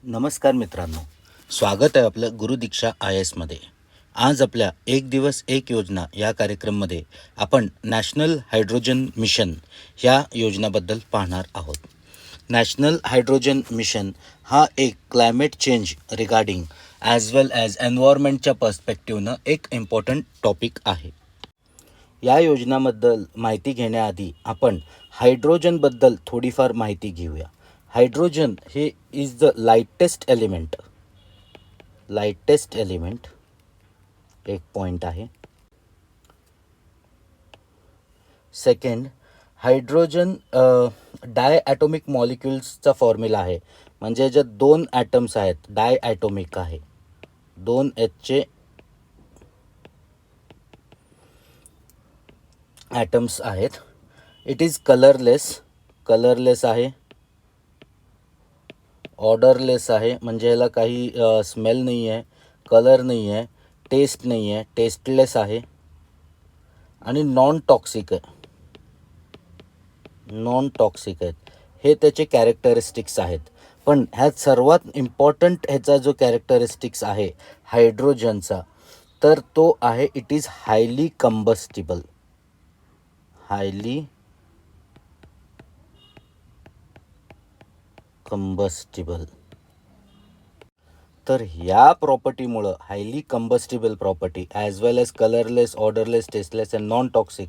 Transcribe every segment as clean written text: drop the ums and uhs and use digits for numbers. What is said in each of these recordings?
नमस्कार मित्रांनो, स्वागत आहे आपलं गुरुदीक्षा आय एसमध्ये. आज आपल्या एक दिवस एक योजना या कार्यक्रममध्ये आपण नॅशनल हायड्रोजन मिशन ह्या योजनाबद्दल पाहणार आहोत. नॅशनल हायड्रोजन मिशन हा एक climate change regarding as well as एन्व्हायरमेंटच्या पर्स्पेक्टिव्हनं एक इम्पॉर्टंट टॉपिक आहे. या योजनाबद्दल माहिती घेण्याआधी आपण हायड्रोजनबद्दल थोडीफार माहिती घेऊया. हायड्रोजन हे इज द लाइटेस्ट एलिमेंट एक पॉईंट आहे. सेकंड, हायड्रोजन डाय ॲटोमिक मॉलिक्युल्सचा फॉर्म्युला आहे. म्हणजे ज्या दोन ॲटम्स आहेत डाय ॲटोमिक आहे, दोन एचचे ॲटम्स आहेत. इट इज कलरलेस आहे, ऑर्डरलेस आहे. म्हणजे ह्याला काही स्मेल नाही आहे, कलर नाही आहे, टेस्ट नाही आहे, टेस्टलेस आहे आणि नॉन टॉक्सिक आहेत. हे त्याचे कॅरेक्टरिस्टिक्स आहेत. पण ह्यात सर्वात इम्पॉर्टंट ह्याचा जो कॅरेक्टरिस्टिक्स आहे हायड्रोजनचा, तर तो आहे इट इज हायली कंबस्टिबल. तर ह्या प्रॉपर्टीमुळं highly combustible property as well as colourless, odourless, tasteless and non toxic,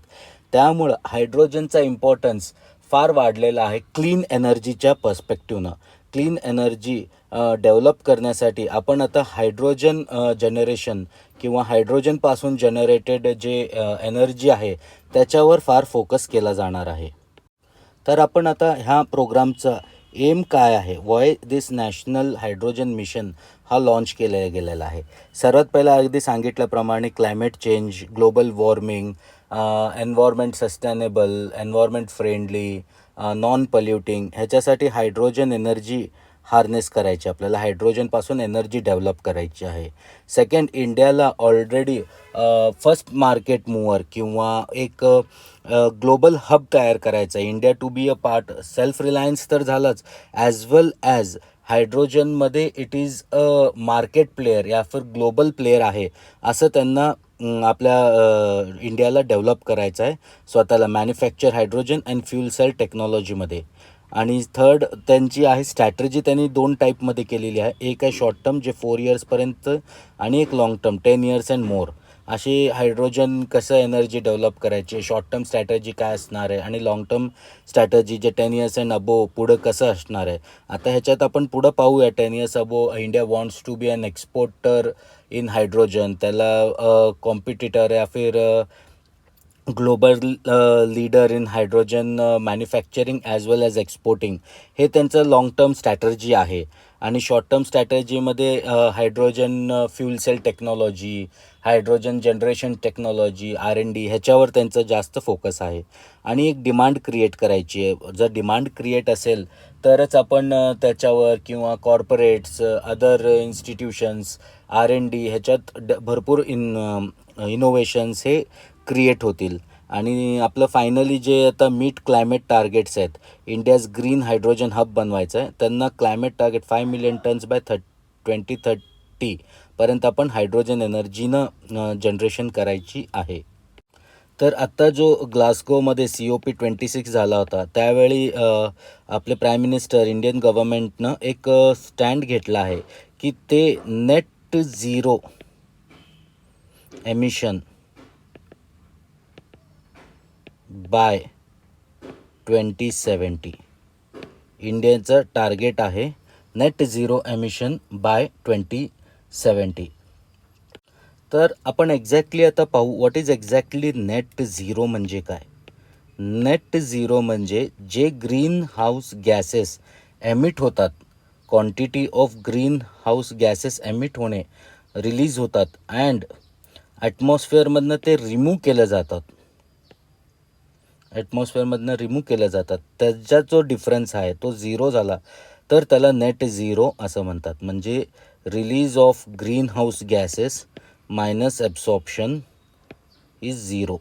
त्यामुळं हायड्रोजनचा इम्पॉर्टन्स फार वाढलेला आहे क्लीन एनर्जीच्या पर्स्पेक्टिव्हनं. क्लीन एनर्जी डेव्हलप करण्यासाठी आपण आता हायड्रोजन जनरेशन किंवा हायड्रोजनपासून जनरेटेड जे एनर्जी आहे त्याच्यावर फार फोकस केला जाणार आहे. तर आपण आता ह्या प्रोग्रामचा एम काय आहे, why this national hydrogen mission हा लॉन्च केला गेलेला आहे. सर्वात पहिला अगदी सांगितल्याप्रमाणे climate change, global warming, environment sustainable, environment friendly, non polluting, ह्याच्यासाठी हायड्रोजन एनर्जी हार्नेस करायची, आपल्याला हायड्रोजनपासून एनर्जी डेव्हलप करायची आहे. सेकंड, इंडियाला ऑलरेडी फर्स्ट मार्केट मूव्हर किंवा एक ग्लोबल हब तयार करायचा आहे. India to be a part, self reliance तर झालंच, ॲज वेल ॲज हायड्रोजनमध्ये it is a market player या फिर ग्लोबल प्लेयर आहे असं त्यांना आपल्या इंडियाला डेव्हलप करायचं आहे स्वतःला manufacture hydrogen and fuel cell टेक्नॉलॉजीमध्ये. आणि थर्ड त्यांची आहे स्ट्रॅटर्जी, त्यांनी दोन टाईपमध्ये केलेली आहे. एक आहे शॉर्ट टर्म जे 4 इयर्सपर्यंत आणि एक long term 10 years and more. अशी हायड्रोजन कसं एनर्जी डेव्हलप करायची, शॉर्ट टर्म स्ट्रॅटर्जी काय असणार आहे आणि लाँग टर्म स्ट्रॅटर्जी जे 10 इयर्स अँड अबो पुढं कसं असणार आहे. आता ह्याच्यात आपण पुढं पाहूया. 10 years above India wants to be an exporter in hydrogen, त्याला कॉम्पिटिटर या फिर global leader in hydrogen manufacturing as well as exporting, हे त्यांचं लाँग टर्म स्ट्रॅटर्जी आहे. आणि शॉर्ट टर्म स्ट्रॅटर्जीमध्ये hydrogen fuel cell technology, hydrogen generation technology, R&D ह्याच्यावर त्यांचं जास्त फोकस आहे. आणि एक डिमांड क्रिएट करायची आहे. जर डिमांड क्रिएट असेल तरच आपण त्याच्यावर किंवा कॉर्पोरेट्स, अदर इन्स्टिट्यूशन्स, R&D ह्याच्यात भरपूर इनोव्हेशन्स हे क्रिएट होतील. आणि आपलं फायनली जे आता मीट क्लायमेट टार्गेट्स आहेत, इंडियाज ग्रीन हायड्रोजन हब बनवायचं आहे. त्यांना climate target 5 million tons by 2030 पर्यंत आपण हायड्रोजन एनर्जीनं जनरेशन करायची आहे. तर आत्ता जो ग्लासगोमध्ये COP26 झाला होता त्यावेळी आपले प्राईम मिनिस्टर इंडियन गव्हर्मेंटनं एक स्टँड घेतला आहे की ते नेट झिरो एमिशन बाय 2070. इंडियाचं टार्गेट आहे नेट झिरो एमिशन बाय 2070. तर आपण एक्झॅक्टली आता पाहू what is exactly net zero म्हणजे काय. नेट झिरो म्हणजे जे ग्रीन हाऊस गॅसेस एमिट होतात, quantity of greenhouse gases emit होणे, रिलीज होतात अँड ॲटमॉस्फिअरमधनं ते रिमूव्ह केलं जातात. त्याच्यात जो डिफरन्स आहे तो झिरो झाला तर त्याला नेट झिरो असं म्हणतात. म्हणजे release of greenhouse gases minus absorption is zero.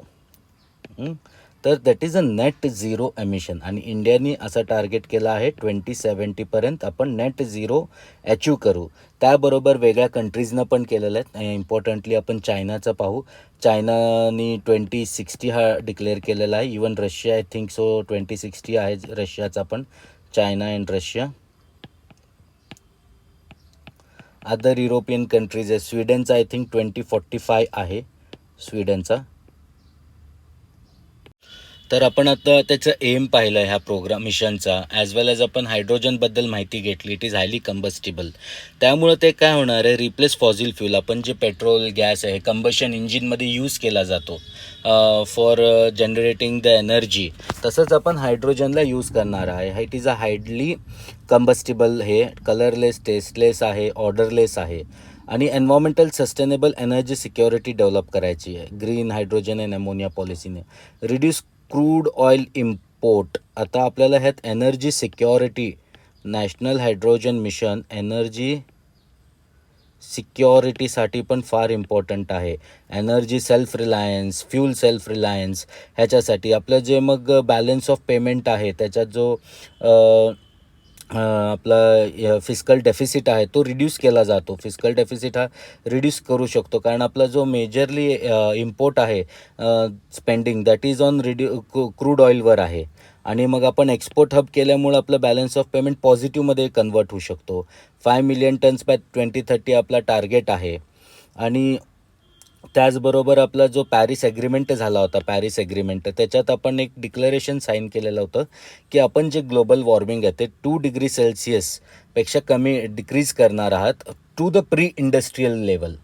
तर that is a net zero emission. आणि इंडियाने असा टार्गेट केला आहे 2070पर्यंत आपण नेट झिरो अचीव करू. त्याबरोबर वेगळ्या कंट्रीजनं पण केलेलं आहे. इम्पॉर्टंटली आपण चायनाचं पाहू. चायनानी 2060 हा डिक्लेअर केलेला आहे. Even Russia I think so 2060 आहे रशियाचा पण. China and Russia. Other European countries आहे. स्वीडनचा आय थिंक 2045 आहे स्वीडनचा. तर आपण आता त्याचं एम पाहिलं ह्या प्रोग्राम मिशनचा, ॲज वेल ॲज आपण हायड्रोजनबद्दल माहिती घेतली. It is highly combustible. त्यामुळं ते काय होणार आहे, रिप्लेस फॉसिल फ्यूल. आपण जे पेट्रोल गॅस आहे कंबशन इंजिनमध्ये यूज केला जातो फॉर जनरेटिंग द एनर्जी, तसंच आपण हायड्रोजनला यूज करणार आहे. It is a highly combustible, हे कलरलेस, टेस्टलेस आहे, ऑर्डरलेस आहे. आणि environmental sustainable energy security develop करायची आहे ग्रीन हायड्रोजन अँड अमोनिया पॉलिसीने. Reduce crude oil import. आता आपल्याला ह्यात energy security, national hydrogen mission energy सिक्युरिटीसाठी पण फार इम्पॉर्टंट आहे. Energy self reliance, fuel self reliance, ह्याच्यासाठी आपलं जे मग बॅलन्स ऑफ पेमेंट आहे त्याच्यात जो आपला फिस्कल डेफिसिट आहे तो रिड्यूस केला जातो. फिस्कल डेफिसिट हा रिड्यूस करू शकतो, कारण आपला जो मेजरली इम्पोर्ट आहे spending that is on crude ऑइलवर आहे. आणि मग आपण एक्सपोर्ट हब केल्यामुळं आपलं बॅलन्स ऑफ पेमेंट पॉझिटिव्हमध्ये कन्वर्ट होऊ शकतो. 5 मिलियन टन्स बाय 2030 आपला टार्गेट आहे. आणि त्याचबरोबर आपला जो पॅरिस ॲग्रीमेंट झाला होता, पॅरिस ॲग्रीमेंट, त्याच्यात आपण एक डिक्लरेशन साईन केलेलं होतं की आपण जे ग्लोबल वॉर्मिंग आहे ते 2 डिग्री सेल्सिअसपेक्षा कमी डिक्रीज करणार आहात to the pre industrial level.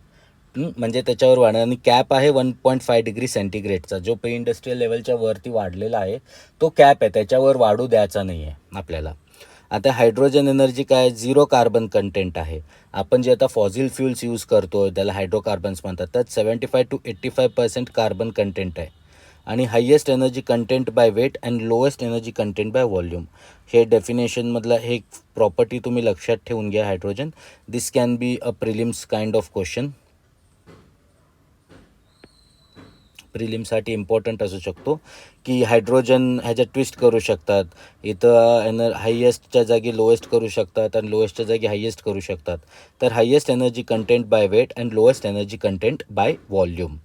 म्हणजे त्याच्यावर वाढणार. आणि कॅप आहे 1.5 डिग्री सेंटीग्रेडचा, जो प्री इंडस्ट्रियल लेवलच्या वरती वाढलेला आहे तो कॅप आहे, त्याच्यावर वाढू द्यायचा नाही आहे आपल्याला. आता हायड्रोजन एनर्जी काय, झिरो कार्बन कंटेंट आहे. आपण जे आता फॉसिल फ्युल्स यूज करतो त्याला हायड्रोकार्बन्स म्हणतात, त्यात 75 to 85% कार्बन कंटेंट आहे. आणि highest energy content by weight and lowest energy content by volume, हे डेफिनेशनमधलं हे प्रॉपर्टी तुम्ही लक्षात ठेवून घ्या. Hydrogen, this can be a prelims kind of question. प्रिलिमसाठी इम्पॉर्टंट असू शकतो की हायड्रोजन ह्याच्यात ट्विस्ट करू शकतात. इथं हायेस्टच्या जागी लोएस्ट करू शकतात आणि लोएस्टच्या जागी हायेस्ट करू शकतात. तर highest energy content by weight and lowest energy content by volume.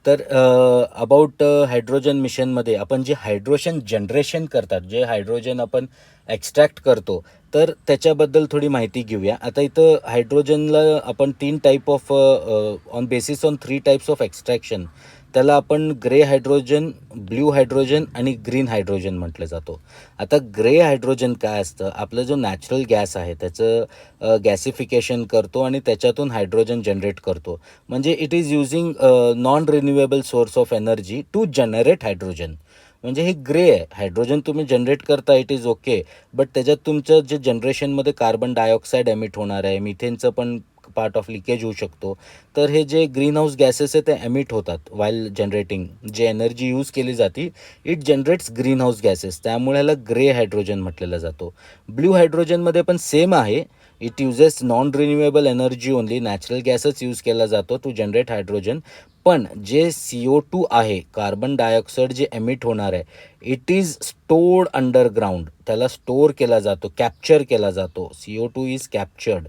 तर अबाउट हायड्रोजन मिशनमध्ये आपण जे हायड्रोजन जनरेशन करतात, जे हायड्रोजन आपण एक्स्ट्रॅक्ट करतो, तर त्याच्याबद्दल थोडी माहिती घेऊया. आता इथं हायड्रोजनला आपण 3 type of on basis on 3 types of extraction, त्याला आपण ग्रे हायड्रोजन, ब्ल्यू हायड्रोजन आणि ग्रीन हायड्रोजन म्हटलं जातो. आता ग्रे हायड्रोजन काय असतं, आपलं जो नॅचरल गॅस आहे त्याचं गॅसिफिकेशन करतो आणि त्याच्यातून हायड्रोजन जनरेट करतो. म्हणजे it is using non renewable source of energy to generate hydrogen. म्हणजे हे ग्रे आहे. हायड्रोजन तुम्ही जनरेट करता, इट इज ओके, बट त्याच्यात तुमचं जे जनरेशनमध्ये कार्बन डायऑक्साईड एमिट होणार आहे, मिथेनचं पण पार्ट ऑफ लिकेज होऊ शकतो. तर हे जे ग्रीन हाऊस गॅसेस आहे ते एमिट होतात वाईल जनरेटिंग. जे एनर्जी यूज केली जाते it generates green house gases, त्यामुळे ह्याला ग्रे हायड्रोजन म्हटलेलं जातो. ब्ल्यू हायड्रोजनमध्ये पण सेम आहे. It uses non renewable energy only, natural गॅसच यूज केला जातो टू जनरेट हायड्रोजन. पण जे CO2 आहे, कार्बन डायऑक्साईड जे एमिट होणार आहे, इट इज स्टोर्ड अंडरग्राउंड. त्याला स्टोअर केला जातो, कॅप्चर केला जातो. CO2 is captured.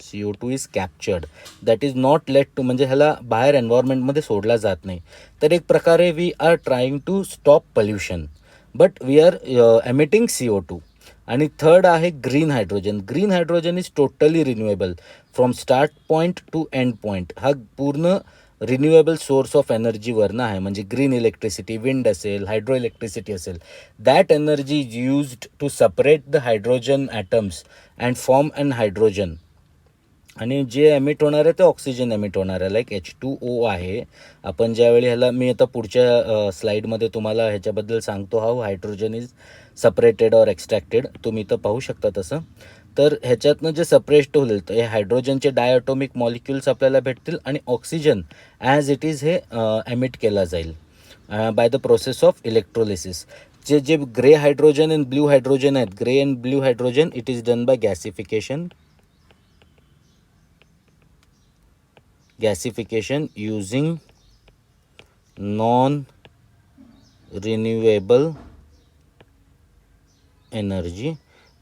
CO2 is captured, that is not let to, म्हणजे ह्याला बाहेर एन्व्हायरमेंटमध्ये सोडला जात नाही. तर एक प्रकारे we are trying to stop pollution, but we are emitting CO2. आणि थर्ड आहे green hydrogen. Green hydrogen is totally renewable from start point to end point. हा पूर्ण रिन्युएबल सोर्स ऑफ एनर्जीवरनं आहे. म्हणजे ग्रीन इलेक्ट्रिसिटी, विंड असेल, hydro electricity असेल, that energy is used to separate the hydrogen atoms and form an hydrogen. आणि जे emit होणार आहे ते ऑक्सिजन एमिट होणार आहे, लाईक H2O आहे. आपण ज्यावेळी ह्याला, मी आता पुढच्या स्लाईडमध्ये तुम्हाला ह्याच्याबद्दल सांगतो, how hydrogen is separated or extracted. तुम्ही इथं पाहू शकता तसं. तर ह्याच्यातनं जे सेपरेट होईल तर हे हायड्रोजनचे डायॲटॉमिक मॉलिक्युल्स आपल्याला भेटतील आणि ऑक्सिजन ॲज इट इज हे एमिट केला जाईल by the process of electrolysis. जे जे grey hydrogen and blue hydrogen आहेत, grey and blue hydrogen, it is done by gasification using non renewable energy.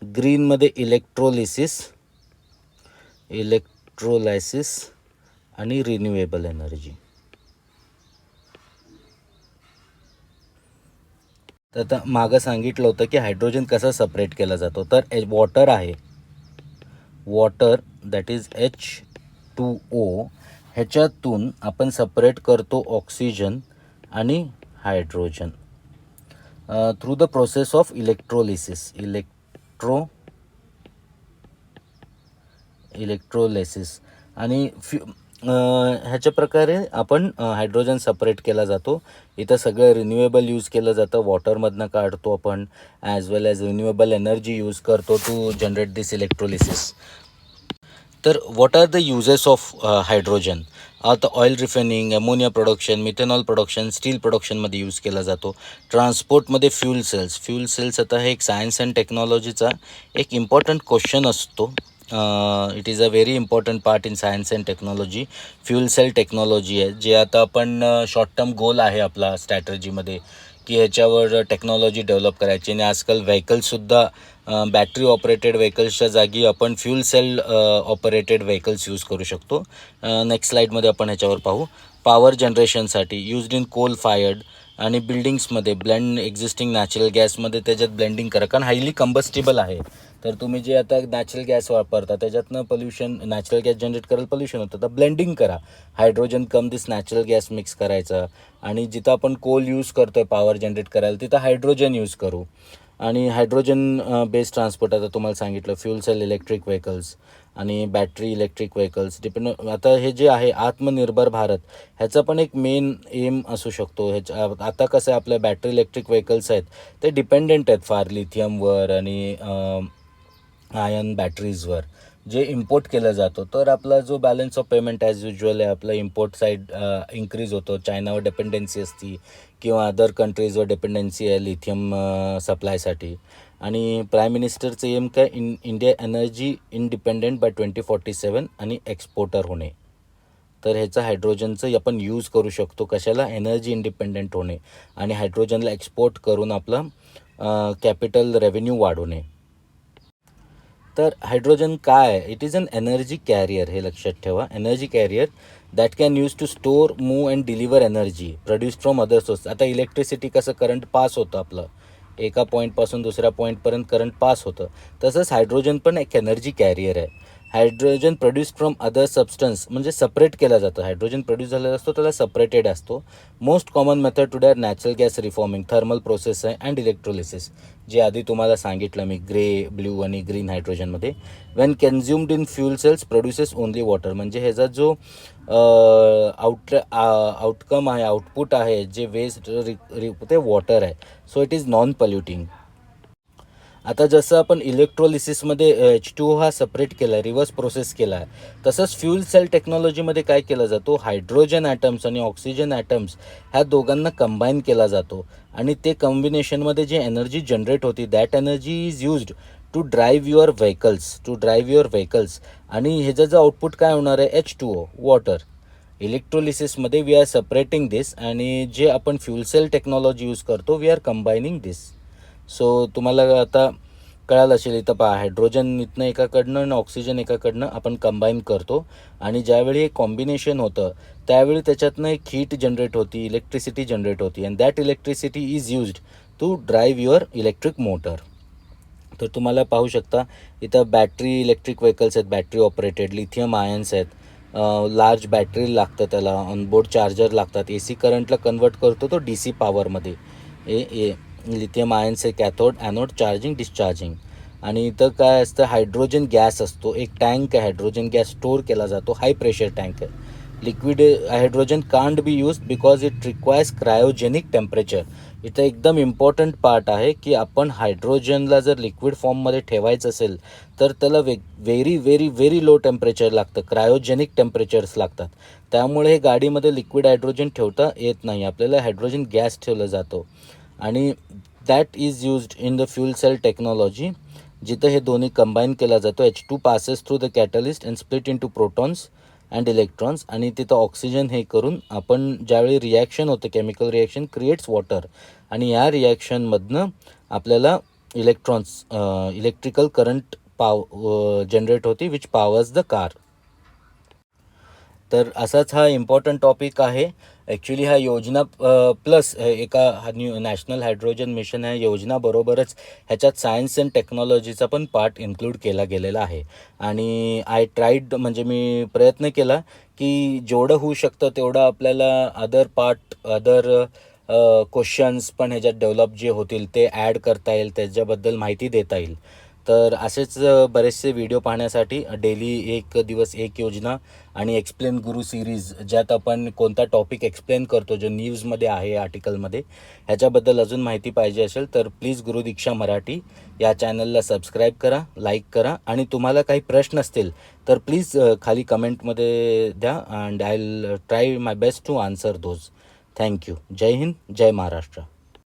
ग्रीनमध्ये इलेक्ट्रोलायसिस आणि रिन्युएबल एनर्जी. तर आता मागं सांगितलं होतं की हायड्रोजन कसा सपरेट केला जातो. तर वॉटर आहे, वॉटर दॅट इज H2O, ह्याच्यातून आपण सपरेट करतो ऑक्सिजन आणि hydrogen through the process of electrolysis. आणि ह्याच्या प्रकारे आपण हायड्रोजन सपरेट केला जातो. इथं सगळं रिन्युएबल यूज केलं जातं, वॉटरमधनं काढतो आपण, as well as renewable energy use करतो टू जनरेट दिस इलेक्ट्रोलिसिस. तर what are the uses of hydrogen. आता oil refining, ammonia production, methanol production, steel प्रोडक्शनमध्ये यूज केला जातो. ट्रान्सपोर्टमध्ये फ्यूल सेल्स आता हे एक सायन्स अँड टेक्नॉलॉजीचा एक इम्पॉर्टंट क्वेश्चन असतो. It is a very important part in science and technology. Fuel cell technology आहे, जे आता आपण शॉर्ट टर्म गोल आहे आपला स्ट्रॅटर्जीमध्ये, की ह्याच्यावर टेक्नॉलॉजी डेव्हलप करायची. आणि आजकाल व्हेकल्ससुद्धा बॅटरी ऑपरेटेड व्हेकल्सच्या जागी आपण fuel cell operated vehicles use करू शकतो. नेक्स्ट स्लाईडमध्ये आपण ह्याच्यावर पाहू. पॉवर जनरेशनसाठी यूज्ड इन कोल फायर्ड आणि बिल्डिंग्समध्ये ब्लेंड एक्झिस्टिंग नॅचरल गॅसमध्ये त्याच्यात ब्लेंडिंग करा, कारण हायली कंबस्टिबल आहे. तर तुम्ही जे आता नॅचरल गॅस वापरता त्याच्यातनं पोल्युशन, नॅचरल गॅस जनरेट करायला पोल्युशन होतं. तर ब्लेंडिंग करा, hydrogen come this natural gas mix करायचा. आणि जिथं आपण कोल यूज करतो आहे पॉवर जनरेट करायला, तिथं हायड्रोजन यूज करू. आणि हायड्रोजन बेस्ड ट्रान्सपोर्ट आता तुम्हाला सांगितलं, फ्यूल सेल इलेक्ट्रिक व्हेकल्स आणि बॅटरी इलेक्ट्रिक व्हेकल्स डिपेंड. आता हे जे आहे आत्मनिर्भर भारत, ह्याचा पण एक मेन एम असू शकतो. आता कसं आहे, आपल्या बॅटरी इलेक्ट्रिक व्हेकल्स आहेत ते डिपेंडेंट आहेत फार लिथियमवर आणि आयन बॅटरीजवर, जे इम्पोर्ट केलं जातं. तर आपला जो balance of payment as usual आहे, आपलं इम्पोर्ट साईड इन्क्रीज होतो. चायनावर डिपेंडन्सी असती किंवा अदर कंट्रीजवर डिपेंडन्सी आहे लिथियम सप्लायसाठी. आणि प्राईम मिनिस्टरचं एम काय, इंडिया एनर्जी इंडिपेंडेंट बाय 2047 आणि एक्सपोर्टर होणे. तर ह्याचं हायड्रोजनचं आपण यूज करू शकतो कशाला, एनर्जी इंडिपेंडेंट होणे आणि हायड्रोजनला एक्सपोर्ट करून आपलं कॅपिटल रेव्हेन्यू वाढवणे. तर हायड्रोजन काय आहे, it is an energy carrier. हे लक्षात ठेवा, energy carrier that can use to store, move and deliver energy produce from other source. आता इलेक्ट्रिसिटी कसं करंट पास होतं, आपलं एका पॉईंटपासून दुसऱ्या पॉईंटपर्यंत करंट पास होतं, तसंच हायड्रोजन पण एक एनर्जी कॅरियर आहे. Hydrogen produce from other substance, म्हणजे सपरेट केला जातं. हायड्रोजन प्रोड्यूस झालेला असतो त्याला सपरेटेड असतो. Most common method today are natural gas reforming, thermal process आहे अँड इलेक्ट्रोलिसिस, जे आधी तुम्हाला सांगितलं मी ग्रे, ब्ल्यू आणि ग्रीन हायड्रोजनमध्ये. When consumed in fuel cells produces only water, म्हणजे ह्याचा जो आउटकम आहे, आउटपुट आहे, जे वेस्ट ते वॉटर आहे. So it is non polluting. आता जसं आपण इलेक्ट्रोलिसिसमध्ये H2O हा सपरेट केला, रिव्हर्स प्रोसेस केला आहे, तसंच फ्यूल सेल टेक्नॉलॉजीमध्ये काय केला जातो, हायड्रोजन ॲटम्स आणि ऑक्सिजन ॲटम्स ह्या दोघांना कंबाईन केला जातो. आणि ते कॉम्बिनेशनमध्ये जे एनर्जी जनरेट होती, that energy is used to drive your vehicles. आणि ह्याचं जो आउटपुट काय होणार आहे, H2O, वॉटर. इलेक्ट्रोलिसिसमध्ये वी आर सेपरेटिंग दिस, आणि जे आपण फ्यूल सेल टेक्नॉलॉजी यूज करतो, we are combining this. So तुम्हाला आता कळालं असेल, इथं पहा, हायड्रोजन इथनं एकाकडनं आणि ऑक्सिजन एकाकडनं आपण कंबाईन करतो. आणि ज्यावेळी हे कॉम्बिनेशन होतं त्यावेळी त्याच्यातनं एक हीट जनरेट होती, इलेक्ट्रिसिटी जनरेट होती, and that electricity is used to drive your electric motor. तर तुम्हाला पाहू शकता इथं बॅटरी इलेक्ट्रिक व्हेकल्स आहेत, बॅटरी ऑपरेटेड, लिथियम आयन्स आहेत, लार्ज बॅटरी लागतं, त्याला ऑनबोर्ड चार्जर लागतात, AC करंटला कन्वर्ट करतो तो DC पॉवरमध्ये. लिथियम आयन्स आहे, कॅथोड ॲनोड, चार्जिंग डिस्चार्जिंग. आणि इथं काय असतं, हायड्रोजन गॅस असतो, एक टँक आहे, हायड्रोजन गॅस स्टोअर केला जातो, हाय प्रेशर टँक आहे. Liquid hydrogen can't be use because it requires cryogenic temperature. इथं एकदम इम्पॉर्टंट पार्ट आहे की आपण हायड्रोजनला जर लिक्विड फॉर्ममध्ये ठेवायचं असेल तर त्याला very very very low temperature लागतं, क्रायोजेनिक टेम्परेचर्स लागतात. त्यामुळे हे गाडीमध्ये लिक्विड हायड्रोजन ठेवता येत नाही, आपल्याला हायड्रोजन गॅस ठेवलं जातो. आणि that is used in the fuel cell technology, जिथं हे दोन्ही कंबाईन केला जातो. H2 passes through the catalyst and split into protons, and electrons, आणि तिथं ऑक्सिजन हे करून आपण ज्यावेळी रिॲक्शन होते, केमिकल रिॲक्शन क्रिएट्स वॉटर, आणि या रिॲक्शनमधनं आपल्याला इलेक्ट्रिकल करंट जनरेट होती विच पॉवर्स द कार. तर असाच हा इम्पॉर्टंट टॉपिक आहे. ॲक्च्युली हा योजना प्लस हा नॅशनल हायड्रोजन मिशन ह्या योजनाबरोबरच ह्याच्यात सायन्स अँड टेक्नॉलॉजीचा पण पार्ट इन्क्लूड केला गेलेला आहे. आणि आय ट्राईड, म्हणजे मी प्रयत्न केला की जेवढं होऊ शकतं तेवढं आपल्याला अदर क्वेश्चन्स पण ह्याच्यात डेव्हलप जे होतील ते ॲड करता येईल, त्याच्याबद्दल माहिती देता येईल. तर असेच बरेचसे व्हिडिओ पाहण्यासाठी डेली एक दिवस एक योजना आणि एक्सप्लेन गुरु सिरीज, ज्यात आपण कोणता टॉपिक एक्सप्लेन करतो जो न्यूजमध्ये आहे, आर्टिकलमध्ये, ह्याच्याबद्दल अजून माहिती पाहिजे असेल तर प्लीज गुरुदीक्षा मराठी या चॅनलला सबस्क्राईब करा, लाईक करा, आणि तुम्हाला काही प्रश्न असतील तर प्लीज खाली कमेंटमध्ये द्या, and I will try my best to answer those. Thank you. जय हिंद, जय महाराष्ट्र.